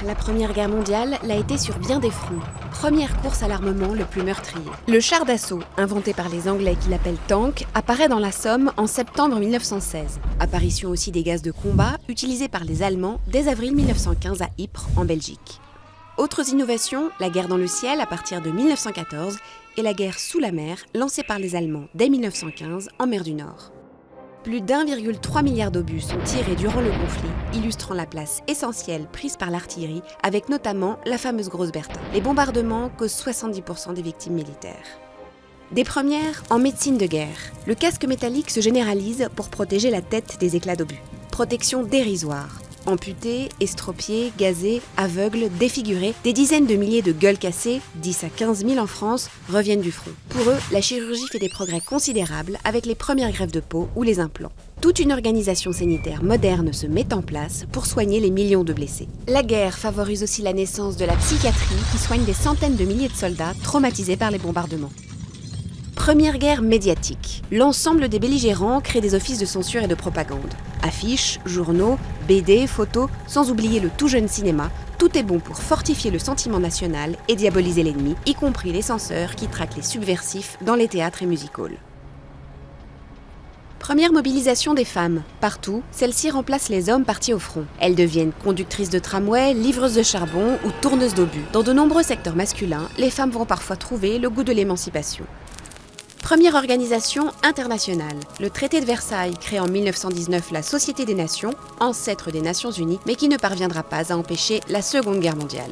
La Première Guerre mondiale l'a été sur bien des fronts. Première course à l'armement le plus meurtrier. Le char d'assaut, inventé par les Anglais qui l'appellent tank, apparaît dans la Somme en septembre 1916. Apparition aussi des gaz de combat utilisés par les Allemands dès avril 1915 à Ypres, en Belgique. Autres innovations, la guerre dans le ciel à partir de 1914 et la guerre sous la mer lancée par les Allemands dès 1915 en mer du Nord. Plus d'1,3 milliard d'obus sont tirés durant le conflit, illustrant la place essentielle prise par l'artillerie, avec notamment la fameuse Grosse Bertha. Les bombardements causent 70% des victimes militaires. Des premières en médecine de guerre. Le casque métallique se généralise pour protéger la tête des éclats d'obus. Protection dérisoire. Amputés, estropiés, gazés, aveugles, défigurés, des dizaines de milliers de gueules cassées, 10 à 15 000 en France, reviennent du front. Pour eux, la chirurgie fait des progrès considérables avec les premières greffes de peau ou les implants. Toute une organisation sanitaire moderne se met en place pour soigner les millions de blessés. La guerre favorise aussi la naissance de la psychiatrie qui soigne des centaines de milliers de soldats traumatisés par les bombardements. Première guerre médiatique. L'ensemble des belligérants crée des offices de censure et de propagande. Affiches, journaux, BD, photos, sans oublier le tout jeune cinéma, tout est bon pour fortifier le sentiment national et diaboliser l'ennemi, y compris les censeurs qui traquent les subversifs dans les théâtres et music-halls. Première mobilisation des femmes. Partout, celles-ci remplacent les hommes partis au front. Elles deviennent conductrices de tramway, livreuses de charbon ou tourneuses d'obus. Dans de nombreux secteurs masculins, les femmes vont parfois trouver le goût de l'émancipation. Première organisation internationale. Le traité de Versailles crée en 1919 la Société des Nations, ancêtre des Nations Unies, mais qui ne parviendra pas à empêcher la Seconde Guerre mondiale.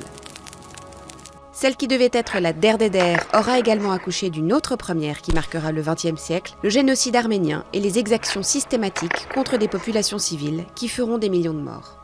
Celle qui devait être la der des der aura également accouché d'une autre première qui marquera le XXe siècle, le génocide arménien et les exactions systématiques contre des populations civiles qui feront des millions de morts.